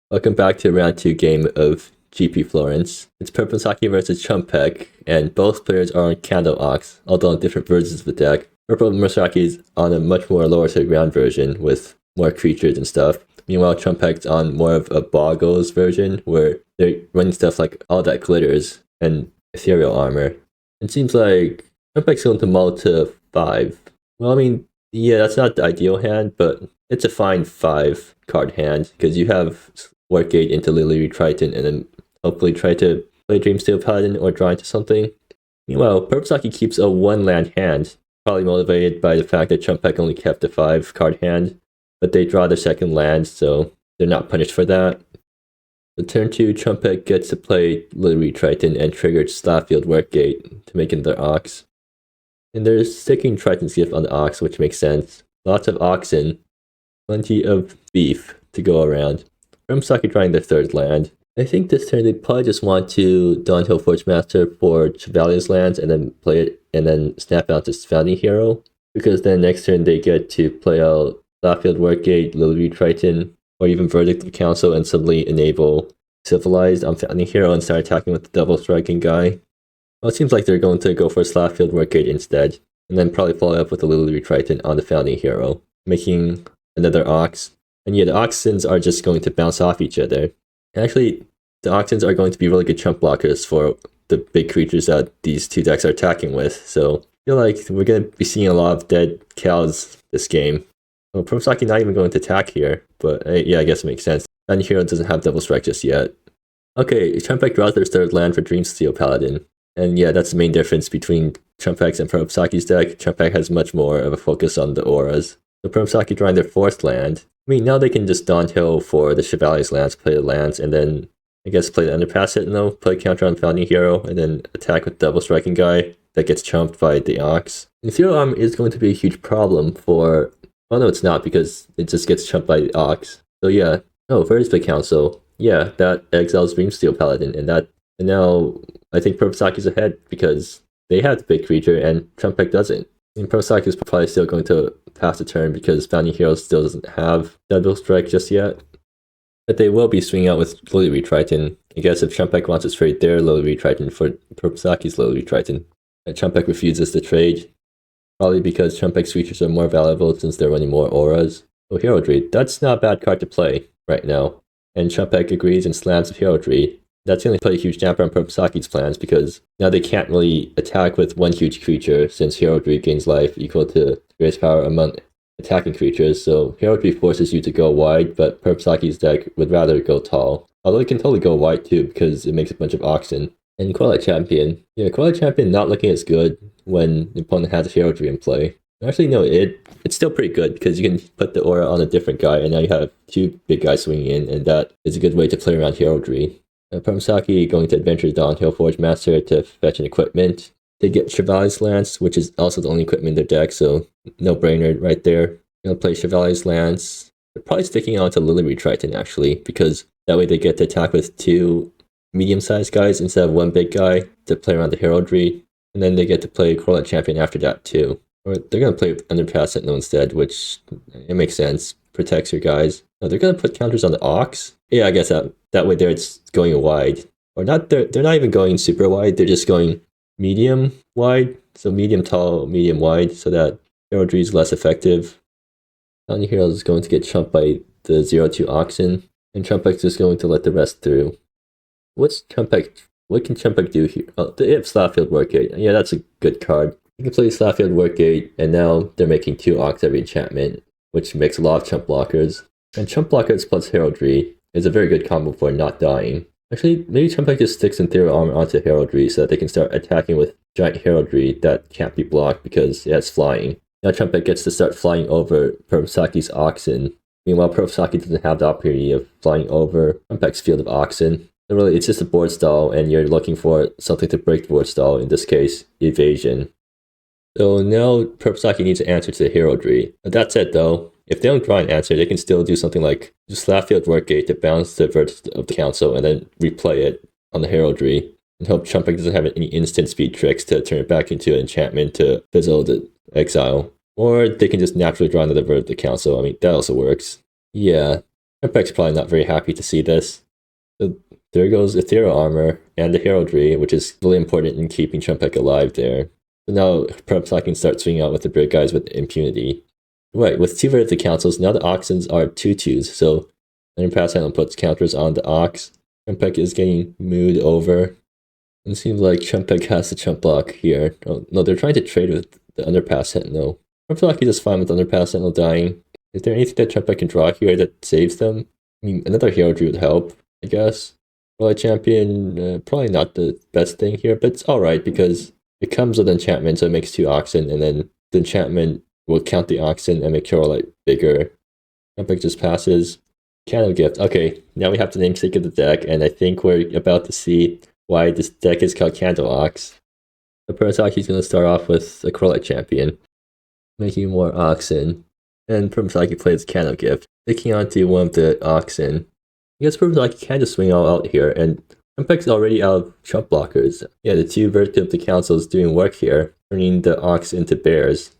Welcome back to round 2 game of GP Florence. It's Purplemurasaki versus Chumbeque, and both players are on CandleOx, although on different versions of the deck. Purplemurasaki is on a much more lower to the ground version with more creatures and stuff. Meanwhile, Chumbeque's on more of a Boggles version where they're running stuff like all that glitters and ethereal armor. It seems like Chumbeque's going to mull to 5. Well, I mean, yeah, that's not the ideal hand, but it's a fine 5 card hand because you have Workgate into Lily Triton and then hopefully try to play Dreamsteel Paladin or draw into something. Meanwhile, Purplemurasaki keeps a 1 land hand, probably motivated by the fact that Chumbeque only kept a 5 card hand, but they draw their second land, so they're not punished for that. The turn 2, Chumbeque gets to play Lily Triton and triggered Slapfield Workgate to make it their Ox. And they're sticking Triton's Gift on the Ox, which makes sense. Lots of oxen, plenty of beef to go around. Purplemurasaki drawing their 3rd land. I think this turn they probably just want to Dawnhill Forgemaster for Chevalier's lands and then play it and then snap out this Founding Hero. Because then next turn they get to play out Slapfield Workgate, Lily Triton, or even Verdict of Council and suddenly enable Civilized on Founding Hero and start attacking with the double striking guy. Well, it seems like they're going to go for Slapfield Workgate instead, and then probably follow up with the Lily Triton on the Founding Hero, making another Ox. And yeah, the Oxens are just going to bounce off each other. And actually, the Oxens are going to be really good chump blockers for the big creatures that these two decks are attacking with. So I feel like we're going to be seeing a lot of dead cows this game. Well, Purplemurasaki not even going to attack here, but yeah, I guess it makes sense. And Hero doesn't have Double Strike just yet. Okay, Chumbeque draws their 3rd land for Dreamsteel Paladin. And yeah, that's the main difference between Chumbeque's and Purplemurasaki's deck. Chumbeque has much more of a focus on the auras. So Purplemurasaki drawing their 4th land. I mean, now they can just Dawnhill for the Chevalier's lands, play the lands, and then I guess play the Underpass hit, play counter on Founding Hero, and then attack with Double Striking guy that gets chumped by the Ox. Ethereal Armor is going to be a huge problem for... Oh no, it's not, because it just gets chumped by the Ox. So yeah. Oh, Verdict of Council. Yeah, that exiles Dreamsteel Paladin, and now I think Purplemusaki's ahead because they have the big creature and Chumbeque doesn't. And Purplemurasaki is probably still going to pass the turn because Founding Hero still doesn't have Double Strike just yet. But they will be swinging out with Lily Triton. I guess if Chumbeque wants to trade their Lily Triton for Purplemurasaki's Lily Triton. And Chumbeque refuses to trade. Probably because Chumbeque's creatures are more valuable since they're running more auras. So Heraldry, that's not a bad card to play right now. And Chumbeque agrees and slams with Heraldry. That's going to play a huge damper on Purplemurasaki's plans because now they can't really attack with one huge creature since Heraldry gains life equal to greatest power among attacking creatures. So Heraldry forces you to go wide, but Purplemurasaki's deck would rather go tall. Although it can totally go wide too because it makes a bunch of oxen. And Qualified Champion. Yeah, Qualified Champion not looking as good when the opponent has a Heraldry in play. Actually, no, it's still pretty good because you can put the aura on a different guy and now you have 2 big guys swinging in, and that is a good way to play around Heraldry. Purplemurasaki going to Adventure Dawnhill Forgemaster to fetch an equipment. They get Chevalier's Lance, which is also the only equipment in their deck, so no-brainer right there. Gonna play Chevalier's Lance. They're probably sticking on to Lily Triton, actually, because that way they get to attack with 2 medium-sized guys instead of 1 big guy to play around the Heraldry. And then they get to play Qualified Champion after that, too. Or they're gonna play Underpass Sentinel instead, which it makes sense. Protects your guys. No, they're gonna put counters on the Ox. Yeah, I guess that way there it's going wide. Or not, they're not even going super wide, they're just going medium wide. So medium tall, medium wide, so that Heraldry is less effective. Founding Hero is going to get chumped by the 0-2 Oxen, and Chumbeque is going to let the rest through. What can Chumbeque do here? Oh, they have Slapfield Workgate. Yeah, that's a good card. You can play Slapfield Workgate, and now they're making 2 Ox every enchantment, which makes a lot of chump blockers. And chump blockers plus Heraldry is a very good combo for not dying. Actually, maybe Chumbeque just sticks Ethereal Armor onto Heraldry so that they can start attacking with giant Heraldry that can't be blocked because it has flying. Now Chumbeque gets to start flying over Purplemurasaki's Oxen. Meanwhile, Purplemurasaki doesn't have the opportunity of flying over Chumbeque's Field of Oxen. So really, it's just a board stall, and you're looking for something to break the board stall, in this case, Evasion. So now Purplemurasaki needs an answer to the Heraldry. That said though, if they don't draw an answer, they can still do something like just Slapfield Workgate to bounce the Verdict of the Council and then replay it on the Heraldry and hope Chumbeque doesn't have any instant speed tricks to turn it back into an enchantment to fizzle the exile. Or they can just naturally draw another Verdict of the Council. I mean, that also works. Yeah. Chumpeke's probably not very happy to see this. So there goes Ethereal Armor and the Heraldry, which is really important in keeping Chumpeque alive there. So now Purplemurasaki can start swinging out with the big guys with impunity. Right, with 2 vertical councils, now the Oxens are 2/2s, so Underpass Handle puts counters on the Ox. Chumpeque is getting moved over. It seems like Chumpeque has the chump block here. Oh, no, they're trying to trade with the Underpass Sentinel. Purplemurasaki is fine with Underpass Sentinel dying. Is there anything that Chumpeque can draw here that saves them? I mean, another Heraldry would help, I guess. Royal Champion, probably not the best thing here, but it's alright because it comes with enchantment, so it makes 2 Oxen, and then the enchantment will count the Oxen and make Heraldry bigger. Chumpeque just passes. Candle Gift. Okay, now we have the namesake of the deck, and I think we're about to see why this deck is called CandleOx. The Purplemurasaki is going to start off with a Royal Champion, making more Oxen, and Purplemurasaki plays Candle Gift, taking onto one of the Oxen. I guess Purplemurasaki can just swing all out here, and Chumpeque's already out of chump blockers. Yeah, the 2 vertical of the council is doing work here, turning the Ox into bears.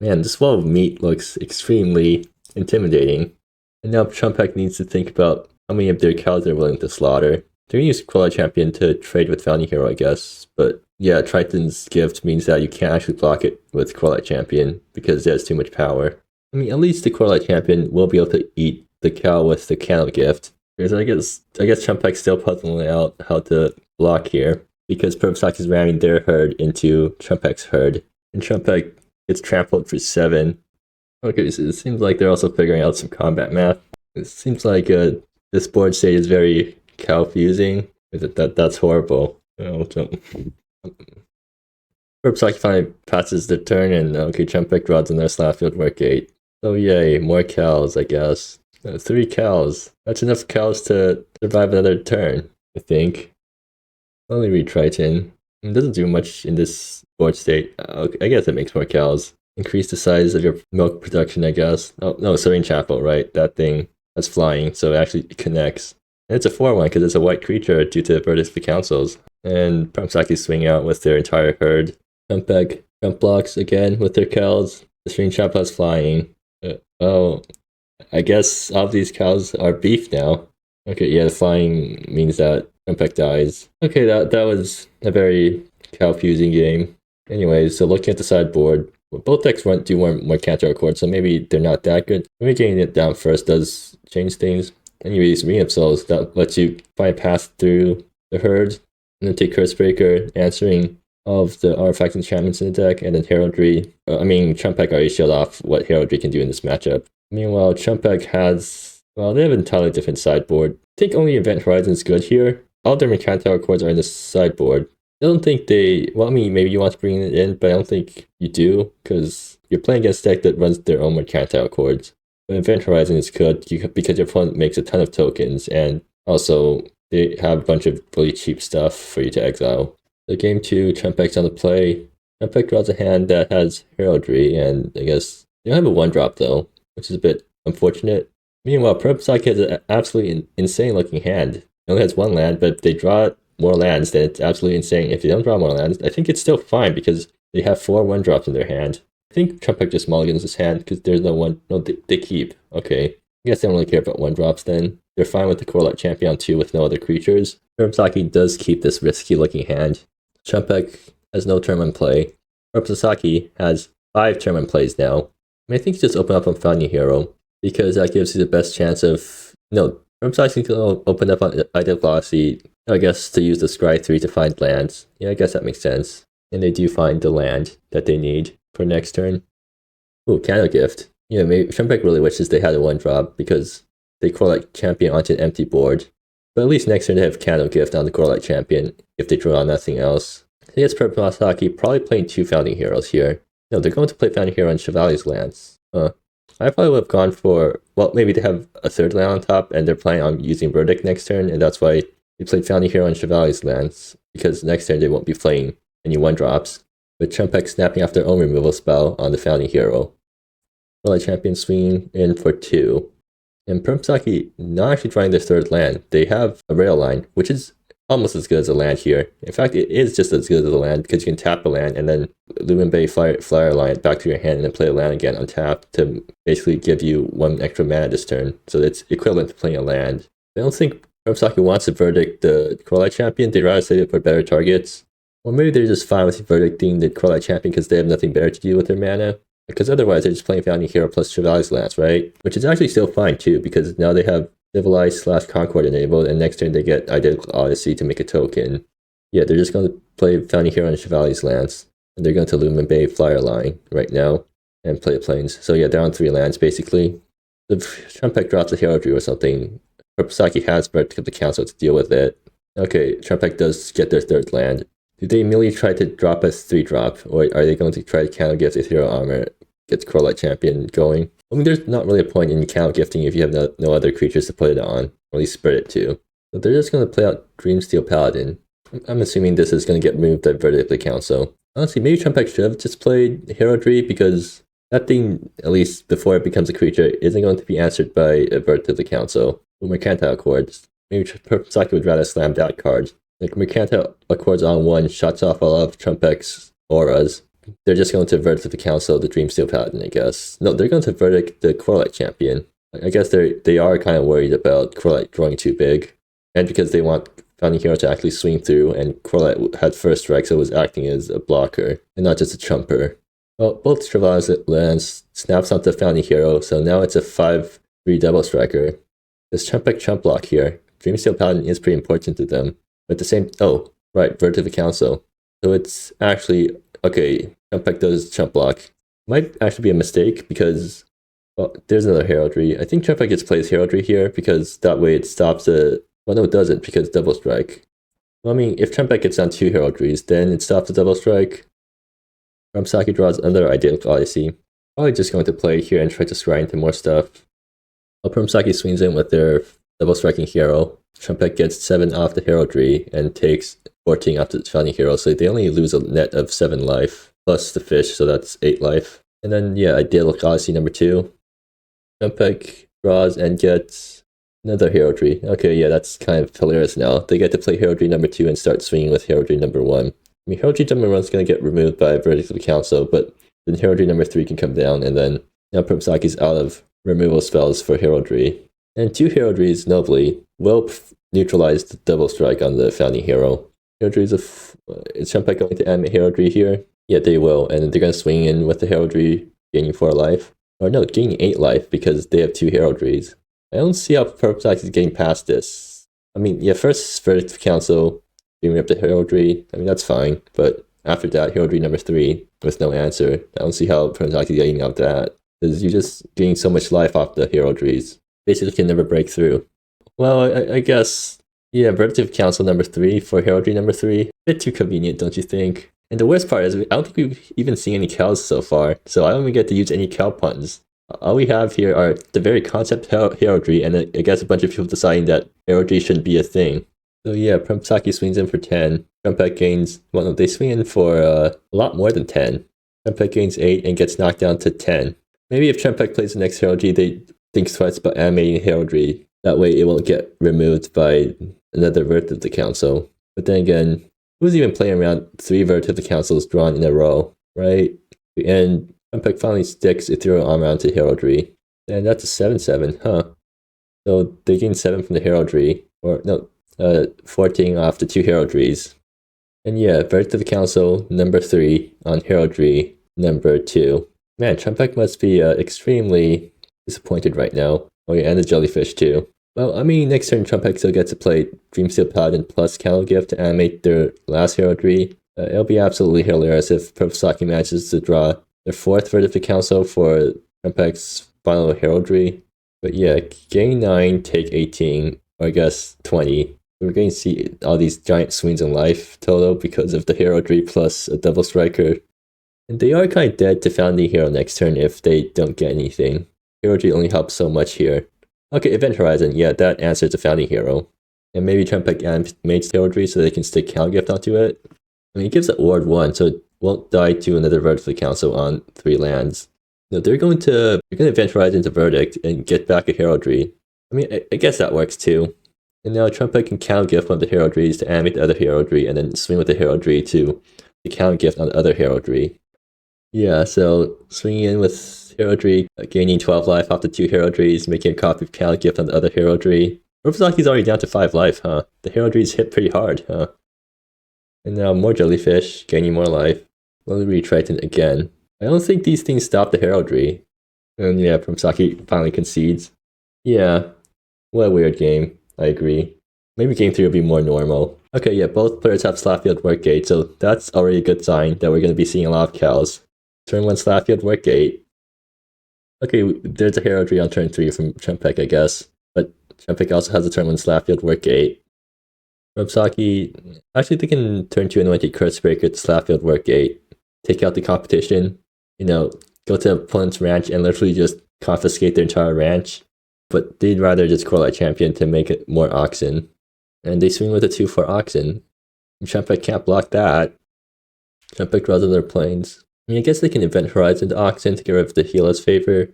Man, this wall of meat looks extremely intimidating. And now Chumpeque needs to think about how many of their cows they're willing to slaughter. They're going to use Royal Champion to trade with Founding Hero, I guess. But yeah, Triton's Gift means that you can't actually block it with Royal Champion because it has too much power. I mean, at least the Royal Champion will be able to eat the cow with the Candle Gift. Because I guess Chumpeque's still puzzling out how to block here. Because Purplemurasaki is ramming their herd into Chumpeque's herd. And Chumpeque gets trampled for 7. Okay, so it seems like they're also figuring out some combat math. It seems like this board state is very confusing. That's horrible. Purplemurasaki finally passes the turn, and okay, Chumpeque draws another slap field work 8. So yay, more cows, I guess. 3 cows. That's enough cows to survive another turn, I think. Only read Triton. It doesn't do much in this board state. Okay, I guess it makes more cows. Increase the size of your milk production, I guess. Oh, no, Serene Chapel, right? That thing that's flying, so it actually connects. And it's a 4/1 because it's a white creature due to the verdicts of the councils. And Purplemurasaki swing out with their entire herd. Chumpeque jump blocks again with their cows. The Serene Chapel is flying. Oh, I guess all of these cows are beef now. Okay, yeah, the flying means that Chumpeque dies. Okay, that was a very confusing game. Anyways, so looking at the sideboard, both decks do more counter accords, so maybe they're not that good. Maybe getting it down first does change things. Anyways, Ring of Souls, that lets you find a path through the herd, and then take Cursebreaker, answering all of the artifact enchantments in the deck, and then Heraldry. Chumpeque already showed off what Heraldry can do in this matchup. Meanwhile, Chumpeque has, well, they have an entirely different sideboard. I think only Event Horizon is good here. All their counter accords are in the sideboard. I don't think maybe you want to bring it in, but I don't think you do, because you're playing against a deck that runs their own Mercantile accords. But Event Horizon is good because your opponent makes a ton of tokens, and also they have a bunch of really cheap stuff for you to exile. So game 2, Chumpeque's on the play. Chumpeque draws a hand that has Heraldry, and I guess they don't have a 1-drop though, which is a bit unfortunate. Meanwhile, Purplemurasaki has an absolutely insane looking hand. It only has 1 land, but they draw more lands, then it's absolutely insane. If they don't draw more lands, I think it's still fine because they have 4 1-drops in their hand. I think Chumpeque just mulligans this hand because there's no one. No, they keep. Okay. I guess they don't really care about 1-drops then. They're fine with the Corelite Champion 2 with no other creatures. Purplemurasaki does keep this risky looking hand. Chumpeque has no turn in play. Purplemurasaki has 5 turn in plays now. I think you just open up on Founding Hero because that gives you the best chance of. No, Purplemurasaki can open up on Ideal Velocity, I guess, to use the Scry 3 to find lands. Yeah, I guess that makes sense. And they do find the land that they need for next turn. Ooh, Candle Gift. Yeah, maybe Chumpeque really wishes they had a 1-drop because they Corelite Champion onto an empty board. But at least next turn they have Candle Gift on the Corelite Champion if they draw nothing else. I think it's Purplemurasaki probably playing 2 Founding Heroes here. No, they're going to play Founding Hero on Chevalier's lands. I probably would have gone for, well, maybe they have a 3rd land on top and they're planning on using Verdict next turn, and that's why they played Founding Hero on Chevalier's lands, because next turn they won't be playing any 1-drops, with Chumpeque snapping off their own removal spell on the Founding Hero. Corelite Champion swinging in for 2. And Purplemurasaki not actually trying their 3rd land. They have a rail line, which is almost as good as a land here. In fact, it is just as good as a land because you can tap a land and then Lumen Bay Flyer Line it back to your hand and then play a land again on tap to basically give you 1 extra mana this turn. So it's equivalent to playing a land. I don't think Purplemurasaki wants to verdict the Coraline Champion. They'd rather save it for better targets. Or maybe they're just fine with verdicting the Coraline Champion because they have nothing better to do with their mana. Because otherwise they're just playing Founding Hero plus Chevaliers Lance, right? Which is actually still fine too, because now they have Civilized/Concord enabled, and next turn they get Identical Odyssey to make a token. Yeah, they're just going to play Founding Hero and Chevalier's Lance. And they're going to Lumen Bay Flyer Line right now and play the Plains. So yeah, they're on 3 lands basically. If Chumbeque drops a Heraldry or something, Purplemurasaki has Verdict of the Council to deal with it. Okay, Chumbeque does get their 3rd land. Do they immediately try to drop a 3-drop, or are they going to try to counter gift Ethereal Armor, get the Coraline Champion going? I mean, there's not really a point in counter gifting if you have no other creatures to put it on, or at least spread it to. So they're just going to play out Dreamsteel Paladin. I'm assuming this is going to get moved by Verdict of the Council. Honestly, maybe Chumbeque should have just played Heraldry because that thing, at least before it becomes a creature, isn't going to be answered by a Verdict of the Council. With Mercantile Accords, maybe Purplemurasaki would rather slam that card. Like Mercantile Accords on 1 shuts off all of Chumbeque's auras. They're just going to verdict the Council, the Dreamsteel Paladin, I guess. No, they're going to verdict the Coraline Champion. I guess they are kind of worried about Coraline growing too big. And because they want Founding Hero to actually swing through, and Coraline had first strike, so it was acting as a blocker, and not just a chumper. Well, both Chevalier's Lance snaps onto Founding Hero, so now it's a 5/3 double striker. This Chumbeque chump block here. Dreamsteel Paladin is pretty important to them. But the same, oh, right, verdict of the Council. So it's actually, okay, Chumbeque does chump block. Might actually be a mistake because, well, there's another Heraldry. I think Chumbeque just plays Heraldry here because that way it stops the, well, no, it doesn't because double strike. Well, I mean, if Chumbeque gets on 2 Heraldries, then it stops the double strike. Purplemurasaki draws another Identical Odyssey. Probably just going to play here and try to scry into more stuff. Well, Purplemurasaki swings in with their double striking hero. Chumbeque gets 7 off the Heraldry and takes 14 off the Founding Hero, so they only lose a net of 7 life, plus the fish, so that's 8 life. And then, yeah, Identical Odyssey number 2. Chumbeque draws and gets another Heraldry. Okay, yeah, that's kind of hilarious now. They get to play Heraldry number 2 and start swinging with Heraldry number 1. I mean, Heraldry number 1 is going to get removed by Verdict of the Council, but then Heraldry number 3 can come down, and then now Purplemurasaki's out of removal spells for Heraldry. And 2 Heraldries, nobly, will neutralize the double strike on the Founding Hero. Heraldry's is Chumbeque going to animate Heraldry here? Yeah, they will, and they're going to swing in with the Heraldry, gaining 4 life. Or no, gaining 8 life because they have 2 Heraldries. I don't see how Purplemurasaki is getting past this. I mean, yeah, first Verdict of Council, giving up the Heraldry, I mean, that's fine, but after that, Heraldry number 3 with no answer. I don't see how Purplemurasaki is getting out that, because you're just getting so much life off the Heraldries. Basically can never break through. Well, I guess, yeah, Verdict of Council number 3 for Heraldry number 3. A bit too convenient, don't you think? And the worst part is, I don't think we've even seen any cows so far, so I don't even get to use any cow puns. All we have here are the very concept Heraldry, and I guess a bunch of people deciding that Heraldry shouldn't be a thing. So yeah, Purplemurasaki swings in for 10. Chumbeque gains, well no, they swing in for a lot more than 10. Chumbeque gains 8 and gets knocked down to 10. Maybe if Chumbeque plays the next Heraldry, they think twice about animating Heraldry. That way it won't get removed by another Verdict of the Council. But then again, who's even playing around 3 Verdict of the Councils drawn in a row, right? And Chumbeque finally sticks Ethereal Armor onto Heraldry. And that's a 7/7, huh? So they gain 7 from the Heraldry. Or no, 14 off the 2 Heraldries. And yeah, Verdict of the Council number 3 on Heraldry number 2. Man, Chumbeque must be extremely disappointed right now. Oh yeah, and the Jellyfish too. Well, I mean, next turn Chumbeque still gets to play Dreamsteel Paladin plus Candle Gift to animate their last Heraldry. It'll be absolutely hilarious if Purplemurasaki manages to draw their 4th Verdict of the Council for Chumbeque's final Heraldry. But yeah, gain 9, take 18, or I guess 20. We're going to see all these giant swings in life total because of the Heraldry plus a double striker. And they are kind of dead to Founding Hero next turn if they don't get anything. Heraldry only helps so much here. Okay, Event Horizon, yeah, that answers the Founding Hero. And maybe Chumbeque animates Heraldry so they can stick Counter Gift onto it. I mean, it gives it Ward 1, so it won't die to another Verdict of the Council on 3 lands. No, they're going to Event Horizon to Verdict and get back a Heraldry. I mean, I guess that works too. And now Chumbeque can counter gift one of the heraldries to animate the other heraldry, and then swing with the heraldry to counter gift on the other heraldry. Yeah, so swinging in with heraldry, gaining 12 life off the 2 heraldries, making a copy of counter gift on the other heraldry. Purplesaki's already down to 5 life, huh? The heraldries hit pretty hard, huh? And now more jellyfish, gaining more life. Let me retriton again. I don't think these things stop the heraldry. And yeah, Purplemurasaki finally concedes. Yeah, what a weird game. I agree. Maybe game 3 will be more normal. Okay, yeah, both players have Slapfield Workgate, so that's already a good sign that we're going to be seeing a lot of cows. Turn 1 Slapfield Workgate. Okay, there's a heraldry on turn 3 from Chumbeque, I guess. But Chumbeque also has a turn 1 Slapfield Workgate. Purplemurasaki, actually they can turn 2 Anointed Cursebreaker to Slapfield Workgate. Take out the competition, go to opponent's ranch and literally just confiscate their entire ranch. But they'd rather just Corelight Champion to make it more Oxen. And they swing with a 2/4 Oxen. Chumbeque can't block that. Chumbeque draws other planes. I mean, I guess they can Event Horizon to Oxen to get rid of the healer's favor.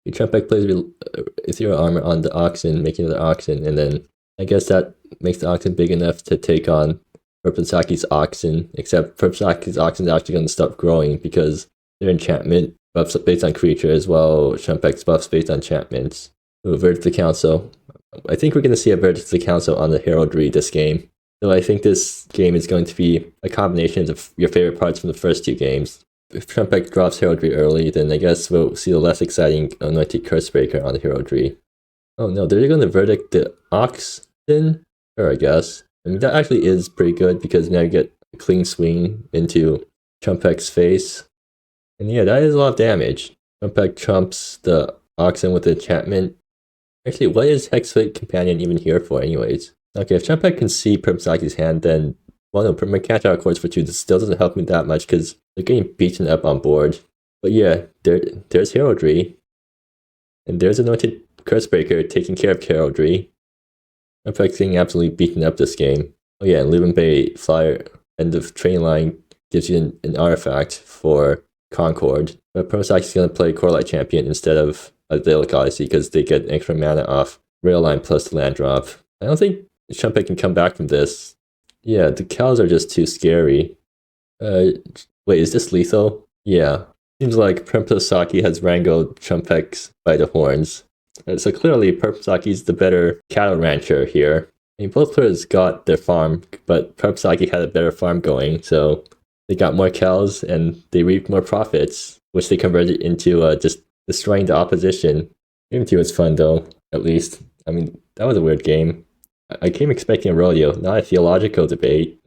Chumbeque plays Ethereal Armor on the Oxen, making it an Oxen, and then I guess that makes the Oxen big enough to take on Purplesaki's Oxen, except Purplesaki's Oxen is actually going to stop growing because their enchantment buffs based on creature as well, Chumbeque's buffs based on enchantments. Ooh, Verdict of the Council. I think we're going to see a Verdict of the Council on the heraldry this game. So I think this game is going to be a combination of your favorite parts from the first 2 games. If Chumbeque drops heraldry early, then I guess we'll see the less exciting Anointed Cursebreaker on the heraldry. Oh no, they're going to Verdict the Oxen? Sure, I guess. I mean, that actually is pretty good because now you get a clean swing into Chumbeque's face. And yeah, that is a lot of damage. Chumbeque trumps the Oxen with the enchantment. Actually, what is Hexflake Companion even here for anyways? Okay, if Chumbeque can see Purplesaki's hand, then, well no, Purplemurasaki can't draw cards for 2. This still doesn't help me that much because they're getting beaten up on board. But yeah, there's heraldry. And there's Anointed Cursebreaker taking care of heraldry. Chumbeque's getting absolutely beaten up this game. Oh yeah, and Living Bay Flyer end of train line gives you an artifact for Concord. But Purplesaki's going to play Corelight Champion instead of Idyllic Odyssey because they get extra mana off Rail Line plus the land drop. I don't think Chumbeque can come back from this. Yeah, the cows are just too scary. Wait, is this lethal? Yeah. Seems like Purplemurasaki has wrangled Chumbeque by the horns. So clearly Purplesaki's the better cattle rancher here. I mean, both players got their farm, but Purplemurasaki had a better farm going, so they got more cows and they reaped more profits, which they converted into just destroying the opposition. Game 2 was fun though, at least. I mean, that was a weird game. I came expecting a rodeo, not a theological debate.